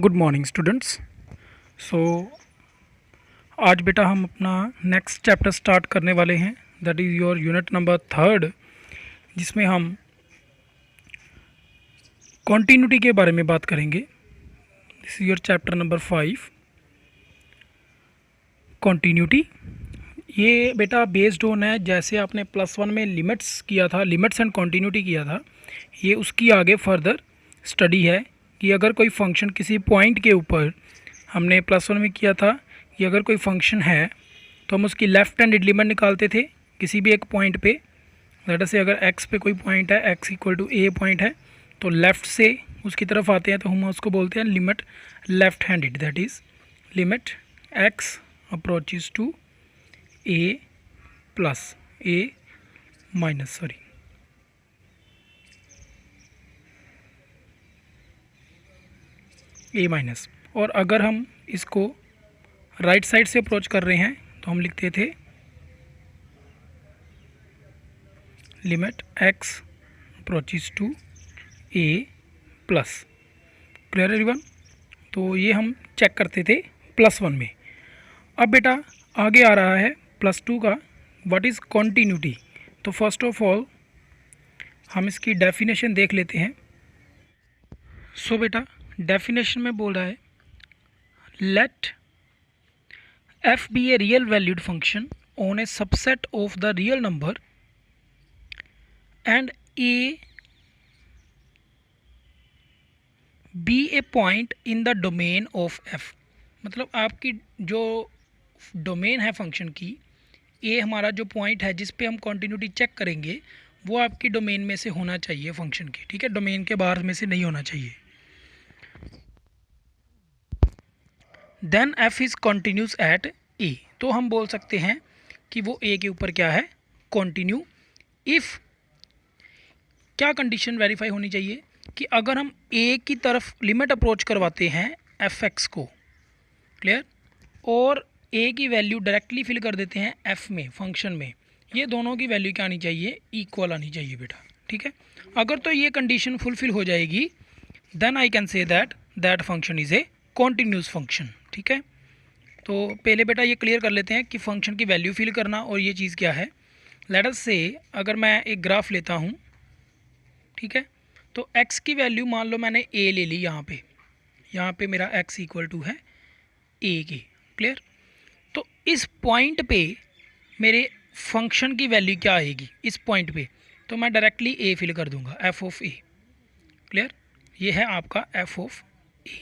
Good morning students. सो आज बेटा हम अपना नेक्स्ट चैप्टर स्टार्ट करने वाले हैं, that is your unit number 3, जिसमें हम कॉन्टीन्यूटी के बारे में बात करेंगे। This is your chapter number 5, continuity. ये बेटा बेस्ड ऑन है, जैसे आपने +1 में लिमिट्स किया था, लिमिट्स एंड कॉन्टीन्यूटी किया था, ये उसकी आगे फर्दर स्टडी है कि अगर कोई फंक्शन किसी पॉइंट के ऊपर, हमने +1 में किया था कि अगर कोई फंक्शन है तो हम उसकी लेफ्ट हैंडेड लिमिट निकालते थे किसी भी एक पॉइंट पे। दैट से अगर x पे कोई पॉइंट है, x equal to a point है, तो लेफ़्ट से उसकी तरफ आते हैं तो हम उसको बोलते हैं limit left handed, that is limit x approaches to a plus a minus a minus. और अगर हम इसको राइट साइड से अप्रोच कर रहे हैं तो हम लिखते थे limit x approaches to a plus. Clear everyone? तो ये हम चेक करते थे +1 में। अब बेटा आगे आ रहा है +2 का, व्हाट इज़ कॉन्टीन्यूटी। तो फर्स्ट ऑफ ऑल हम इसकी डेफिनेशन देख लेते हैं। सो बेटा डेफिनेशन में बोल रहा है, late f be a real valued function on a subset of the real number and a be a point in the domain of f। मतलब आपकी जो डोमेन है फंक्शन की, ए हमारा जो पॉइंट है जिस पे हम कॉन्टीन्यूटी चेक करेंगे वो आपकी डोमेन में से होना चाहिए फंक्शन की, ठीक है, डोमेन के बाहर में से नहीं होना चाहिए। Then F is continuous at A, तो हम बोल सकते हैं कि वो ए के ऊपर क्या है, कॉन्टीन्यू। इफ़ क्या कंडीशन वेरीफाई होनी चाहिए कि अगर हम ए की तरफ लिमिट अप्रोच करवाते हैं एफ एक्स को, क्लियर, और ए की वैल्यू डायरेक्टली फिल कर देते हैं एफ में, फंक्शन में, ये दोनों की वैल्यू क्या आनी चाहिए, इक्वल आनी चाहिए बेटा, ठीक है। अगर तो ये कंडीशन फुलफिल हो जाएगी then I can say that function is a continuous function, ठीक है। तो पहले बेटा ये क्लियर कर लेते हैं कि फंक्शन की वैल्यू फिल करना और ये चीज़ क्या है। लेट अस से अगर मैं एक ग्राफ लेता हूँ, ठीक है, तो x की वैल्यू मान लो मैंने a ले ली, यहाँ पे मेरा x इक्वल टू है a की, क्लियर। तो इस पॉइंट पे मेरे फंक्शन की वैल्यू क्या आएगी इस पॉइंट पे, तो मैं डायरेक्टली a फिल कर दूंगा, f ऑफ a, क्लियर। ये है आपका f ऑफ a।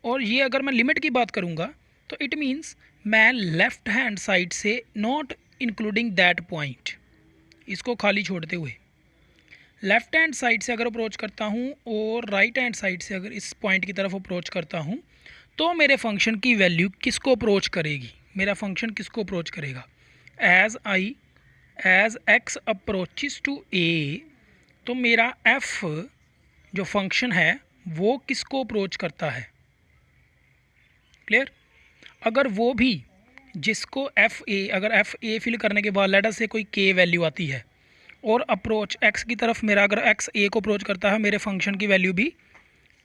और ये अगर मैं लिमिट की बात करूँगा तो इट मीन्स मैं लेफ्ट हैंड साइड से नॉट इंक्लूडिंग दैट पॉइंट, इसको खाली छोड़ते हुए लेफ्ट हैंड साइड से अगर अप्रोच करता हूँ और राइट हैंड साइड से अगर इस पॉइंट की तरफ अप्रोच करता हूँ तो मेरे फंक्शन की वैल्यू किसको अप्रोच करेगी, मेरा फंक्शन किसको अप्रोच करेगा, as x approaches to a, तो मेरा f जो फंक्शन है वो किसको अप्रोच करता है, क्लियर। अगर वो भी जिसको अगर एफ ए फिल करने के बाद लेटर से कोई के वैल्यू आती है और अप्रोच x की तरफ मेरा अगर x a को अप्रोच करता है, मेरे फंक्शन की वैल्यू भी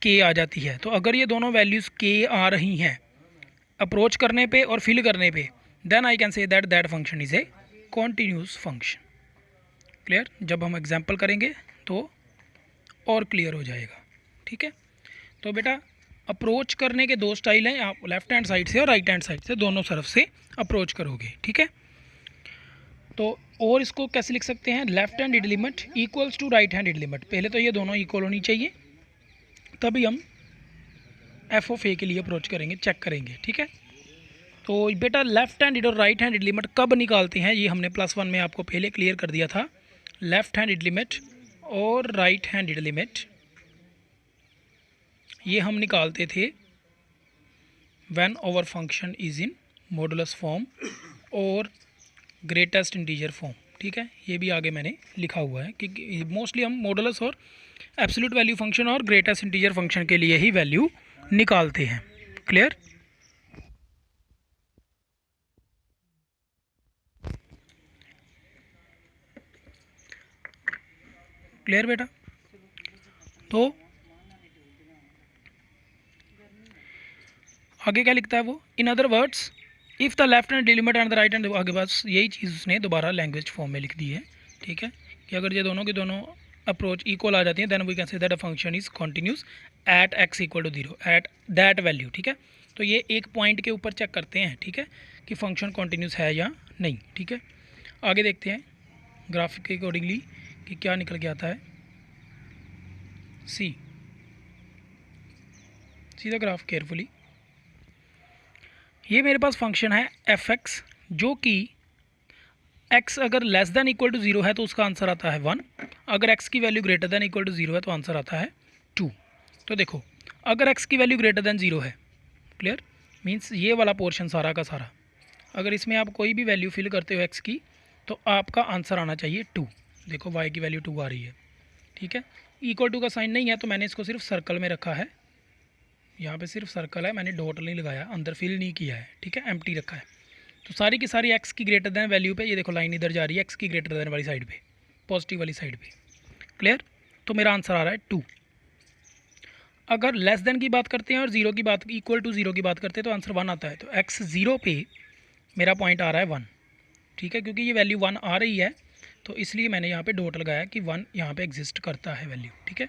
k आ जाती है। तो अगर ये दोनों वैल्यूज़ k आ रही हैं अप्रोच करने पे और फिल करने पे, then I can say that function is a continuous function, clear. जब हम एग्जांपल करेंगे तो और क्लियर हो जाएगा, ठीक है। तो बेटा अप्रोच करने के दो स्टाइल हैं, आप लेफ्ट हैंड साइड से और राइट हैंड साइड से, दोनों तरफ से अप्रोच करोगे, ठीक है। तो और इसको कैसे लिख सकते हैं, left handed limit equals to right handed limit. पहले तो ये दोनों इक्वल होनी चाहिए, तभी हम एफ ऑफ ए के लिए अप्रोच करेंगे, चेक करेंगे, ठीक है। तो बेटा लेफ्ट हैंडेड और राइट हैंडेड लिमिट कब निकालते हैं, ये हमने +1 में आपको पहले क्लियर कर दिया था। लेफ्ट हैंडेड लिमिट और राइट हैंडेड लिमिट ये हम निकालते थे when our function is in modulus form और ग्रेटेस्ट इंटीजर फॉर्म, ठीक है। ये भी आगे मैंने लिखा हुआ है कि मोस्टली हम मॉडुलस और एब्सोल्यूट वैल्यू फंक्शन और ग्रेटेस्ट इंटीजर फंक्शन के लिए ही वैल्यू निकालते हैं, क्लियर। क्लियर बेटा। तो आगे क्या लिखता है वो, in other words if the left hand delimit and the right hand, आगे बस यही चीज़ उसने दोबारा लैंग्वेज फॉर्म में लिख दी है, ठीक है, कि अगर ये दोनों की दोनों अप्रोच इक्वल आ जाती हैं then we can say that a function is continuous at x equal to 0 at that value, ठीक है। तो ये एक पॉइंट के ऊपर चेक करते हैं, ठीक है, कि फंक्शन कॉन्टिन्यूस है या नहीं, ठीक है। आगे देखते हैं ग्राफिक के अकॉर्डिंगली कि क्या निकल के आता है। See the graph carefully. ये मेरे पास फंक्शन है एफ एक्स जो कि x अगर लेस देन इक्वल टू 0 है तो उसका आंसर आता है 1, अगर x की value greater than equal to 0 है तो आंसर आता है 2। तो देखो अगर x की वैल्यू ग्रेटर देन 0 है, क्लियर, मींस ये वाला पोर्शन सारा का सारा, अगर इसमें आप कोई भी वैल्यू फिल करते हो x की तो आपका आंसर आना चाहिए 2। देखो y की वैल्यू 2 आ रही है, ठीक है। इक्वल टू का साइन नहीं है तो मैंने इसको सिर्फ सर्कल में रखा है, यहाँ पे सिर्फ सर्कल है, मैंने डॉट नहीं लगाया, अंदर फिल नहीं किया है, ठीक है, एम्प्टी रखा है। तो सारी की सारी x की ग्रेटर देन वैल्यू पे, ये देखो लाइन इधर जा रही है x की ग्रेटर देन वाली साइड पे, पॉजिटिव वाली साइड पे, क्लियर। तो मेरा आंसर आ रहा है 2। अगर लेस देन की बात करते हैं और 0 की बात, इक्वल टू 0 की बात करते हैं तो आंसर 1 आता है। तो x 0 पे मेरा पॉइंट आ रहा है 1, ठीक है, क्योंकि ये वैल्यू 1 आ रही है तो इसलिए मैंने यहाँ पे डॉट लगाया कि 1 यहाँ पे एग्जिस्ट करता है वैल्यू, ठीक है।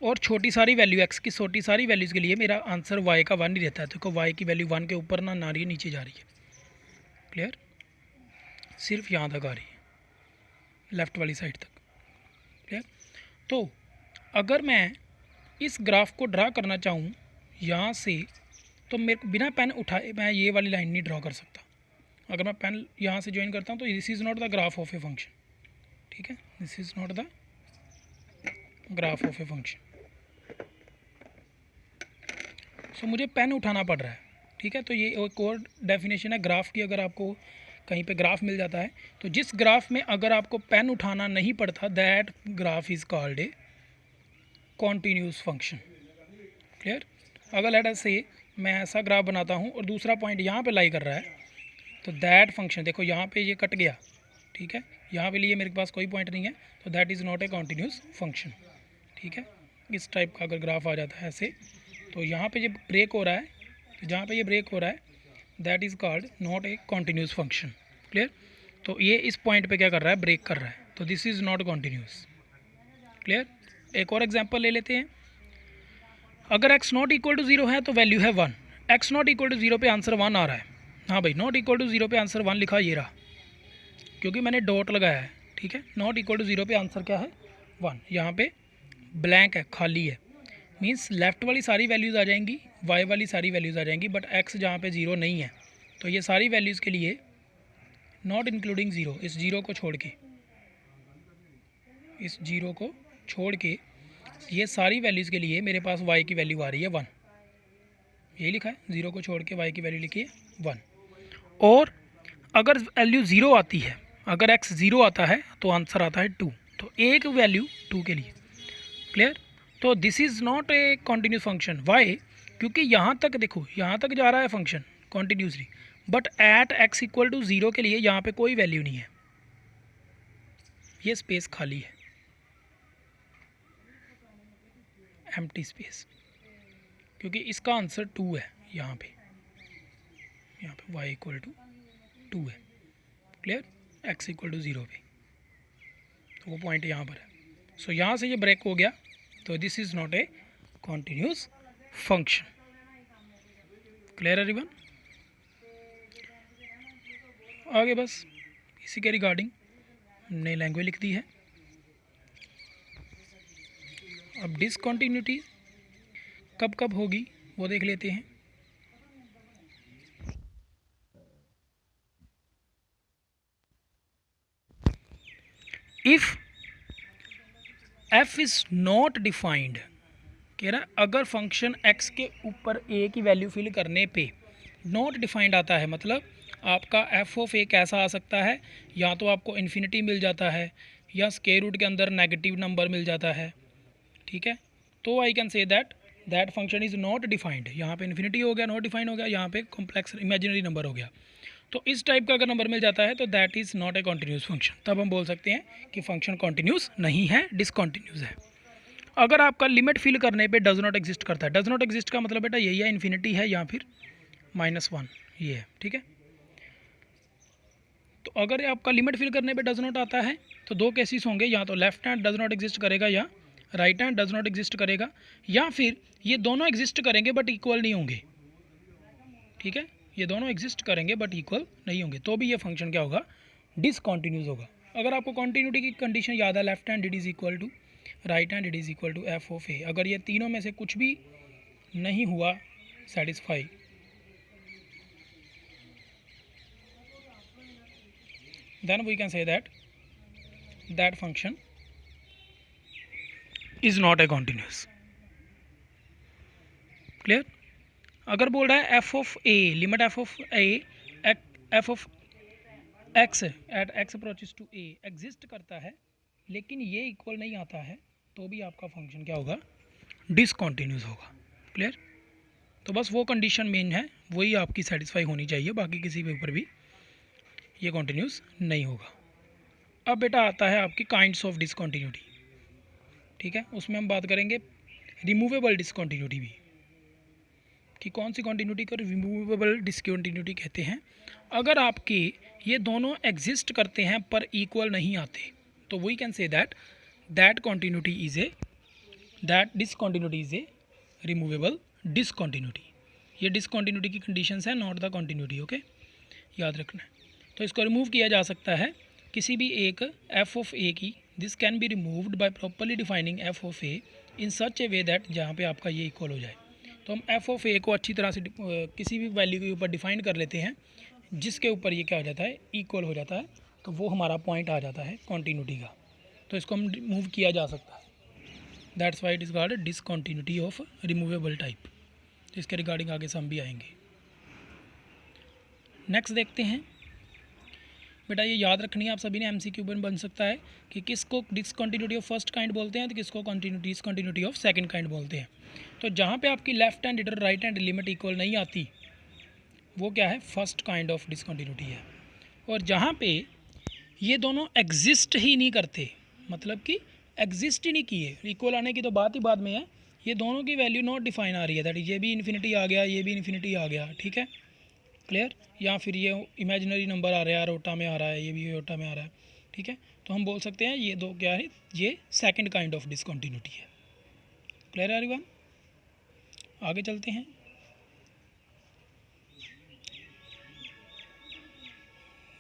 और छोटी सारी वैल्यू x की छोटी सारी वैल्यूज़ के लिए मेरा आंसर y का 1 ही रहता है। देखो y की वैल्यू 1 के ऊपर ना आ रही है, नीचे जा रही है, क्लियर, सिर्फ यहाँ तक आ रही है, लेफ़्ट वाली साइड तक, क्लियर। तो अगर मैं इस ग्राफ को ड्रा करना चाहूँ यहाँ से तो मेरे को बिना पेन उठाए मैं ये वाली लाइन नहीं ड्रा कर सकता। अगर मैं पेन यहाँ से ज्वाइन करता हूँ तो this is not the graph of a function, ठीक है, this is not the graph of a function. सो मुझे पेन उठाना पड़ रहा है, ठीक है। तो ये एक और डेफिनेशन है ग्राफ की। अगर आपको कहीं पे ग्राफ मिल जाता है तो जिस ग्राफ में अगर आपको पेन उठाना नहीं पड़ता that graph is called a continuous function, clear. अगर लेट अस से मैं ऐसा ग्राफ बनाता हूँ और दूसरा पॉइंट यहाँ पे लाई कर रहा है तो दैट फंक्शन, देखो यहाँ पे ये कट गया, ठीक है, यहाँ पे लिए मेरे पास कोई पॉइंट नहीं है तो that is not a continuous function, ठीक है। इस टाइप का अगर ग्राफ आ जाता है ऐसे तो यहाँ पे जब ब्रेक हो रहा है, तो जहाँ पे ये ब्रेक हो रहा है that is called not a continuous function, clear. तो ये इस पॉइंट पे क्या कर रहा है, ब्रेक कर रहा है, तो this is not continuous, clear. एक और एग्जांपल ले लेते हैं। अगर x नॉट इक्वल टू 0 है तो वैल्यू है 1, x नॉट इक्वल टू 0 पे आंसर 1 आ रहा है। हाँ भाई, नॉट इक्वल टू 0 पे आंसर 1 लिखा ये रहा, क्योंकि मैंने डॉट लगाया है, ठीक है। नॉट इक्वल टू 0 पे आंसर क्या है, 1, यहाँ पे ब्लैंक है, खाली है, मीन्स लेफ़्ट वाली सारी वैल्यूज़ आ जाएंगी, y वाली सारी वैल्यूज़ आ जाएंगी, बट x जहाँ पे 0 नहीं है तो ये सारी वैल्यूज़ के लिए नॉट इंक्लूडिंग 0, इस 0 को छोड़ के, इस 0 को छोड़ के ये सारी वैल्यूज़ के लिए मेरे पास y की वैल्यू आ रही है 1, यही लिखा है, 0 को छोड़ के y की वैल्यू लिखी है 1। और अगर वैल्यू 0 आती है, अगर x 0 आता है तो आंसर आता है 2, तो एक वैल्यू 2 के लिए, क्लियर। तो this is not a continuous function, why, क्योंकि यहाँ तक देखो, यहाँ तक जा रहा है function continuously, but at x equal to 0 के लिए यहाँ पे कोई वैल्यू नहीं है, ये स्पेस खाली है, एम्प्टी स्पेस, क्योंकि इसका आंसर 2 है, यहाँ पे y इक्वल टू 2 है, क्लियर, x इक्वल टू 0 पे, तो वो पॉइंट यहाँ पर है। सो यहाँ से ये ब्रेक हो गया, तो this is not a continuous function, clear everyone. आगे बस इसी के रिगार्डिंग हमने लैंग्वेज लिख दी है। अब डिसकॉन्टीन्यूटी कब कब होगी वो देख लेते हैं। If f is not defined, कह रहा है अगर फंक्शन x के ऊपर a की वैल्यू फिल करने पे नॉट डिफाइंड आता है, मतलब आपका f ऑफ a कैसा आ सकता है, या तो आपको इन्फिनिटी मिल जाता है या स्क्वायर रूट के अंदर नेगेटिव नंबर मिल जाता है, ठीक है। तो आई can say that function is not defined, यहाँ पे इन्फिनिटी हो गया, नॉट डिफाइंड हो गया, यहाँ पे कॉम्प्लेक्स इमेजिनरी नंबर हो गया। तो इस टाइप का अगर नंबर मिल जाता है तो that is not a continuous function, तब हम बोल सकते हैं कि फंक्शन कॉन्टीन्यूस नहीं है, डिसकॉन्टीन्यूस है। अगर आपका लिमिट फिल करने पे डज नॉट एग्जिस्ट करता है, डज नॉट एग्जिस्ट का मतलब बेटा यही है, इन्फिनिटी है या फिर -1 ये है, ठीक है। तो अगर आपका लिमिट फिल करने पे डज नॉट आता है तो दो केसेस होंगे, या तो left hand does not exist करेगा या right hand does not exist करेगा, या फिर ये दोनों एग्जिस्ट करेंगे बट इक्वल नहीं होंगे, ठीक है। ये दोनों एग्जिस्ट करेंगे बट इक्वल नहीं होंगे, तो भी ये फंक्शन क्या होगा, डिसकॉन्टिन्यूस होगा। अगर आपको कॉन्टिन्यूटी की कंडीशन याद है, left hand it is equal to right hand it is equal to F of A, अगर ये तीनों में से कुछ भी नहीं हुआ satisfy, then we can say that function is not a continuous, clear। अगर बोल रहा है f of a, limit f of a f of x at x approaches to a exist करता है लेकिन ये इक्वल नहीं आता है, तो भी आपका फंक्शन क्या होगा, डिसकॉन्टिन्यूस होगा, क्लियर। तो बस वो कंडीशन मेन है, वही आपकी सेटिस्फाई होनी चाहिए, बाकी किसी के ऊपर भी ये कॉन्टिन्यूस नहीं होगा। अब बेटा आता है आपकी काइंड्स ऑफ डिसकॉन्टिन्यूटी, ठीक है। उसमें हम बात करेंगे रिमूवेबल डिसकॉन्टिन्यूटी भी, कि कौन सी कॉन्टिन्यूटी को रिमूवेबल डिसकॉन्टिन्यूटी कहते हैं। अगर आपके ये दोनों एग्जिस्ट करते हैं पर इक्वल नहीं आते, तो we can say that continuity is a that discontinuity is a removable discontinuity. ये डिसकॉन्टिन्यूटी की कंडीशंस है, नॉट द कॉन्टिन्यूटी, ओके, याद रखना है। तो इसको रिमूव किया जा सकता है किसी भी एक एफ ऑफ ए की, this can be removed by properly defining F of A in such A way that जहाँ पे आपका ये इक्वल हो जाए। तो हम एफ ऑफ ए को अच्छी तरह से किसी भी वैल्यू के ऊपर डिफाइन कर लेते हैं जिसके ऊपर ये क्या हो जाता है, इक्वल हो जाता है, तो वो हमारा पॉइंट आ जाता है कॉन्टीन्यूटी का। तो इसको हम रिमूव किया जा सकता है, that's why it is called discontinuity of removable type. तो इसके रिगार्डिंग आगे से हम भी आएंगे। नेक्स्ट देखते हैं बेटा, ये याद रखनी है आप सभी ने, एमसीक्यू में बन सकता है कि किसको डिसकॉन्टिन्यूटी ऑफ फर्स्ट काइंड बोलते हैं तो किसको डिसकॉन्टिन्यूटी ऑफ सेकंड काइंड बोलते हैं। तो जहाँ पे आपकी लेफ्ट हैंड और राइट हैंड लिमिट इक्वल नहीं आती, वो क्या है, फर्स्ट काइंड ऑफ डिसकॉन्टिन्यूटी है। और जहाँ पे ये दोनों एग्जिस्ट ही नहीं करते, मतलब कि एग्जिस्ट ही नहीं किए, इक्वल आने की तो बात ही बाद में है, ये दोनों की वैल्यू नॉट डिफाइन आ रही है, दैट ये भी इन्फिनिटी आ गया, ये भी इन्फिनिटी आ गया, ठीक है, क्लियर। या फिर ये इमेजिनरी नंबर आ रहा है, रोटा में आ रहा है, ये भी रोटा में आ रहा है, ठीक है। तो हम बोल सकते हैं ये दो क्या है, ये सेकंड काइंड ऑफ डिसकॉन्टिन्यूटी है, क्लियर एवरीवन। आगे चलते हैं।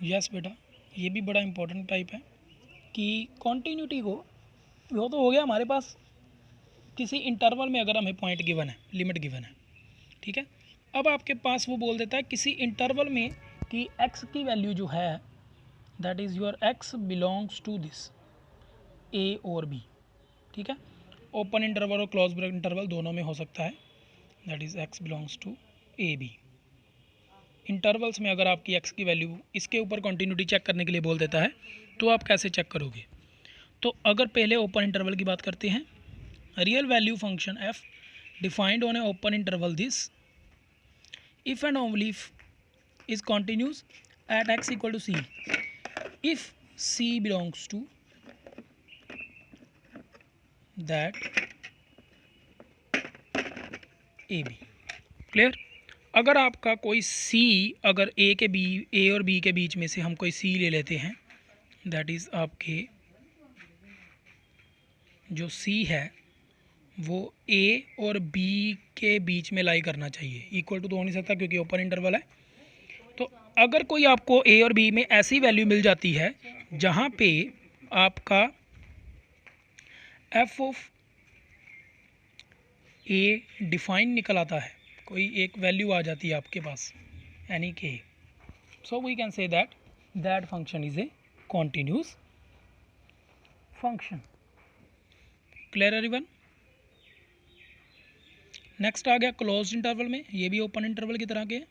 यस बेटा, ये भी बड़ा इंपॉर्टेंट टाइप है कि कॉन्टीन्यूटी को, वो तो हो गया हमारे पास किसी इंटरवल में अगर हमें पॉइंट गिवन है, लिमिट गिवन है, ठीक है। अब आपके पास वो बोल देता है किसी इंटरवल में कि x की वैल्यू जो है that is your x belongs to this a और b, ठीक है। ओपन इंटरवल और क्लोज इंटरवल दोनों में हो सकता है, that is x belongs to a b। Intervals में अगर आपकी x की वैल्यू इसके ऊपर कंटिन्यूटी चेक करने के लिए बोल देता है तो आप कैसे चेक करोगे। तो अगर पहले ओपन इंटरवल की बात करते हैं, real value function f defined on A open interval this if and only if is continuous at x equal to c, if c belongs to that a b, clear. अगर आपका कोई c, अगर a और b के बीच में से हम कोई c ले लेते हैं, दैट इज़ आपके जो c है वो a और b के बीच में लाई करना चाहिए, इक्वल टू तो हो नहीं सकता क्योंकि ओपन इंटरवल है। तो अगर कोई आपको a और b में ऐसी वैल्यू मिल जाती है जहाँ पे आपका f ऑफ a डिफाइन निकल आता है, कोई एक वैल्यू आ जाती है आपके पास एनी के, so we can say that function is a continuous function, clear everyone. Next आ गया क्लोज्ड इंटरवल में, ये भी ओपन इंटरवल की तरह के हैं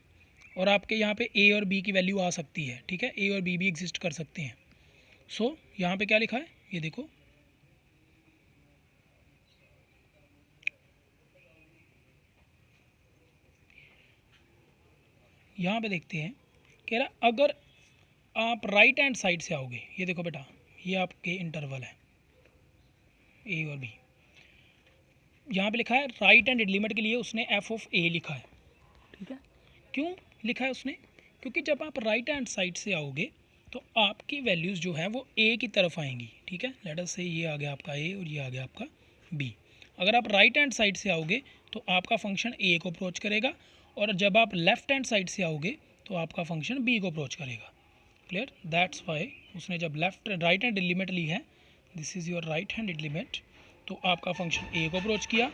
और आपके यहाँ पे a और b की वैल्यू आ सकती है, ठीक है, a और b भी एग्जिस्ट कर सकते हैं। सो यहाँ पे क्या लिखा है, ये देखो, यहाँ पे देखते हैं, कह रहा अगर आप राइट हैंड साइड से आओगे, ये देखो बेटा, ये आपके इंटरवल है a और b, यहाँ पे लिखा है राइट हैंड लिमिट के लिए उसने f ऑफ a लिखा है, ठीक है। क्यों लिखा है उसने? क्योंकि जब आप राइट हैंड साइड से आओगे तो आपकी वैल्यूज़ जो हैं वो ए की तरफ आएंगी, ठीक है। लेट अस से ये आ गया आपका ए और ये आ गया आपका बी। अगर आप राइट हैंड साइड से आओगे तो आपका फंक्शन ए को अप्रोच करेगा, और जब आप लेफ्ट हैंड साइड से आओगे तो आपका फंक्शन बी को अप्रोच करेगा। क्लियर? दैट्स वाई उसने जब राइट हैंड लिमिट ली है, this is your right hand limit, तो आपका फंक्शन ए को अप्रोच किया,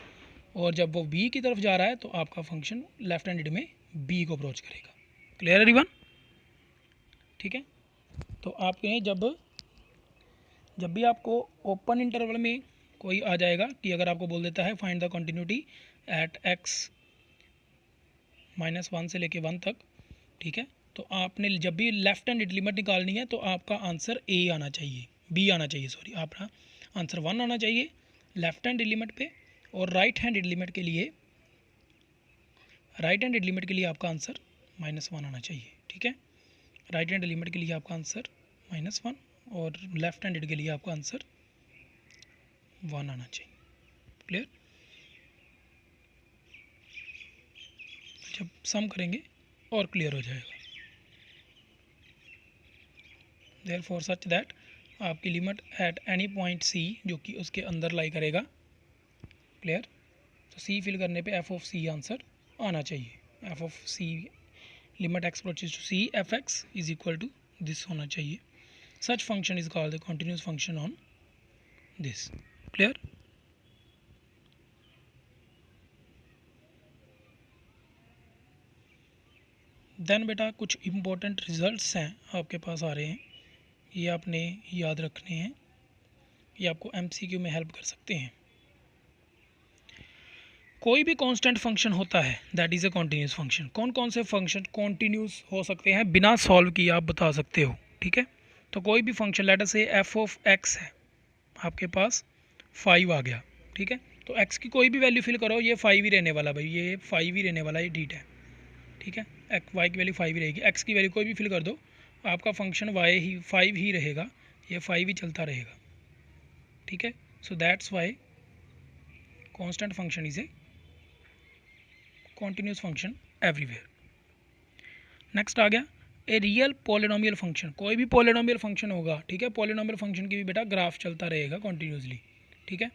और जब वो बी की तरफ जा रहा है तो आपका फंक्शन लेफ्ट हैंडेड में बी को अप्रोच करेगा। Clear everyone? ठीक है। तो आप कहें जब भी आपको ओपन इंटरवल में कोई आ जाएगा कि अगर आपको बोल देता है find the continuity at x -1 से लेके 1 तक, ठीक है, तो आपने जब भी लेफ्ट हैंड लिमिट निकालनी है तो आपका आंसर ए आना चाहिए, बी आना चाहिए, सॉरी, आपका आंसर 1 आना चाहिए लेफ्ट हैंड लिमिट पे, और राइट हैंड लिमिट के लिए आपका आंसर -1 आना चाहिए, ठीक है। राइट हैंड लिमिट के लिए आपका आंसर -1 और लेफ्ट हैंडेड के लिए आपका आंसर 1 आना चाहिए। क्लियर? जब सम करेंगे और क्लियर हो जाएगा। देयरफॉर सच दैट आपकी limit at any point c जो कि उसके अंदर लाई करेगा। क्लियर? तो सी फिल करने पे एफ ऑफ सी आंसर आना चाहिए। F of C limit x approaches to C F x is equal to this होना चाहिए। Such function is called the continuous function on this. Clear? Then बेटा कुछ important results हैं आपके पास आ रहे हैं, ये आपने याद रखने हैं, ये आपको एमसीक्यू में हेल्प कर सकते हैं। कोई भी कांस्टेंट फंक्शन होता है that is a continuous function. कौन कौन से फंक्शन कॉन्टीन्यूस हो सकते हैं बिना सॉल्व किए आप बता सकते हो, ठीक है। तो कोई भी फंक्शन लेट अस से एफ ऑफ एक्स है, आपके पास 5 आ गया, ठीक है, तो एक्स की कोई भी वैल्यू फिल करो, ये 5 ही रहने वाला भाई, ये 5 ही रहने वाला, ये डीट है, ठीक है। वाई की वैल्यू 5 ही रहेगी, एक्स की वैल्यू कोई भी फिल कर दो, आपका फंक्शन वाई ही 5 ही रहेगा, ये 5 ही चलता रहेगा, ठीक है। So that's why constant function is a continuous function everywhere. Next आ गया ए रियल पॉलिनोमियल फंक्शन। कोई भी पॉलिनोमियल फंक्शन होगा, ठीक है, पॉलिनोमियल फंक्शन की भी बेटा ग्राफ चलता रहेगा कॉन्टीन्यूसली, ठीक है,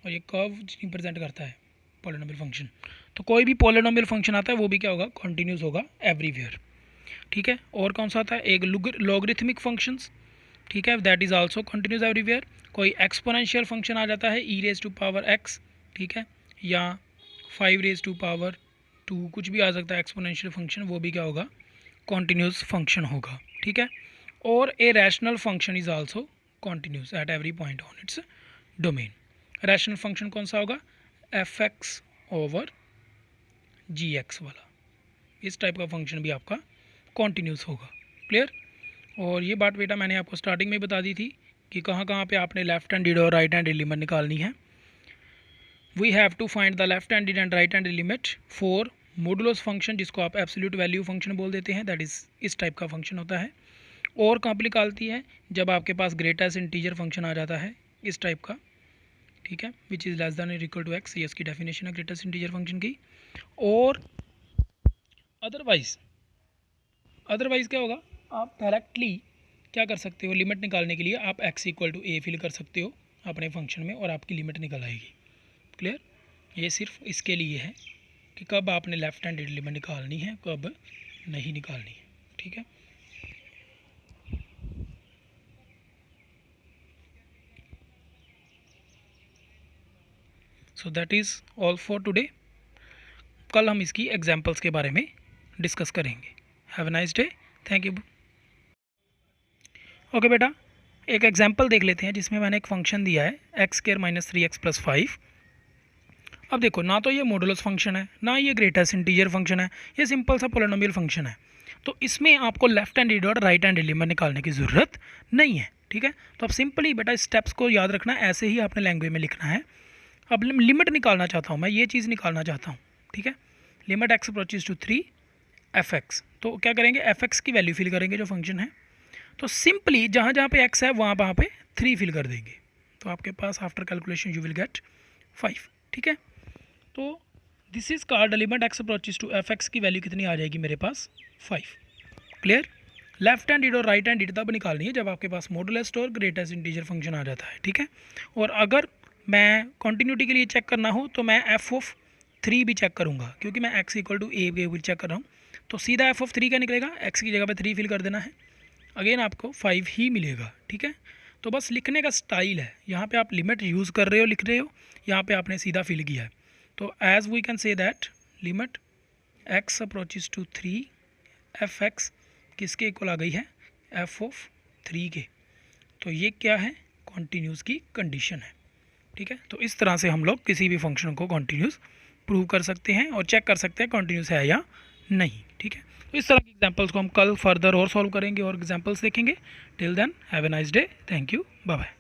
और ये कर्व रिप्रेजेंट करता है पॉलिनोमियल फंक्शन। तो कोई भी पॉलिनोमियल फंक्शन आता है वो भी क्या होगा, कॉन्टीन्यूस होगा एवरीवेयर, ठीक है। और कौन सा आता है, एक लॉगरिथमिक फंक्शंस, ठीक है, that is also continuous everywhere. कोई एक्सपोनेंशियल फंक्शन आ जाता है e raise to power x, ठीक है, या 5 रेज टू पावर 2, कुछ भी आ सकता है एक्सपोनेंशियल फंक्शन, वो भी क्या होगा, कॉन्टीन्यूस फंक्शन होगा, ठीक है। और a rational function is also continuous at every point on its domain. Rational function कौन सा होगा, एफ एक्स ओवर जी एक्स वाला, इस टाइप का फंक्शन भी आपका कॉन्टीन्यूस होगा। क्लियर? और ये बात बेटा मैंने आपको स्टार्टिंग में बता दी थी कि कहाँ कहाँ पे आपने लेफ्ट हैंडेड और राइट हैंडेड लिमिट निकालनी है। We have to find the left handed and right handed limit for modulus function, जिसको आप एब्सोल्यूट वैल्यू फंक्शन बोल देते हैं, दैट इज़ इस टाइप का फंक्शन होता है। और कहाँ पे निकालती है, जब आपके पास ग्रेटेस्ट इंटीजर फंक्शन आ जाता है इस टाइप का, ठीक है, विच इज़ लेस दैन और इक्वल टू एक्स, ये इसकी डेफिनेशन है ग्रेटेस्ट इंटीजर फंक्शन की। और अदरवाइज क्या होगा, आप डायरेक्टली क्या कर सकते हो, लिमिट निकालने के लिए आप x equal to A fill कर सकते हो अपने फंक्शन में और आपकी लिमिट निकल आएगी। क्लियर? ये सिर्फ इसके लिए है कि कब आपने लेफ्ट हैंडेड लिमिट निकालनी है, कब नहीं निकालनी है, ठीक है। So that is all for today. कल हम इसकी एग्जांपल्स के बारे में डिस्कस करेंगे। Have a nice day, thank you. Okay बेटा, एक एग्जांपल देख लेते हैं जिसमें मैंने एक फंक्शन दिया है x² - 3x + 5। अब देखो, ना तो ये मॉडुलस फंक्शन है, ना ये ग्रेटेस्ट इंटीजर फंक्शन है, ये सिंपल सा पॉलिनोमियल फंक्शन है। तो इसमें आपको लेफ्ट हैंडेड और राइट हैंडेड लिमिट निकालने की ज़रूरत नहीं है, ठीक है। तो अब सिंपली बेटा स्टेप्स को याद रखना, ऐसे ही आपने लैंग्वेज में लिखना है। अब लिमिट निकालना चाहता हूँ मैं, ये चीज़ निकालना चाहता हूँ, ठीक है। Limit x approaches to 3 fx, तो क्या करेंगे, fx की वैल्यू फिल करेंगे जो फंक्शन है। तो सिंपली जहाँ जहाँ पे x है वहाँ पे 3 फिल कर देंगे, तो आपके पास after calculation you will get 5, ठीक है। तो this is called limit x approaches to F X की वैल्यू कितनी आ जाएगी मेरे पास 5। क्लियर। लेफ्ट हैंडेड और राइट हैंडेड तब निकालनी है जब आपके पास मॉडुलस और ग्रेटेस्ट इंटीजर फंक्शन आ जाता है, ठीक है। और अगर मैं कॉन्टीन्यूटी के लिए चेक करना हो तो मैं f(3) भी चेक करूँगा, क्योंकि मैं x = a के ऊपर चेक कर रहा हूँ। तो सीधा f(3) क्या निकलेगा, x की जगह पे 3 फिल कर देना है, अगेन आपको 5 ही मिलेगा, ठीक है। तो बस लिखने का स्टाइल है, यहाँ पे आप लिमिट यूज़ कर रहे हो, लिख रहे हो, यहाँ पे आपने सीधा फिल किया है। तो as we can say that limit x approaches to 3 f(x) किसके इक्वल आ गई है, f(3) के। तो ये क्या है, कॉन्टीन्यूस की कंडीशन है, ठीक है। तो इस तरह से हम लोग किसी भी फंक्शन को कॉन्टीन्यूस प्रूव कर सकते हैं और चेक कर सकते हैं कॉन्टीन्यूस है या नहीं, ठीक है। तो इस तरह की एग्जांपल्स को हम कल फर्दर और सॉल्व करेंगे और एग्जांपल्स देखेंगे। Till then have a nice day, thank you, bye bye.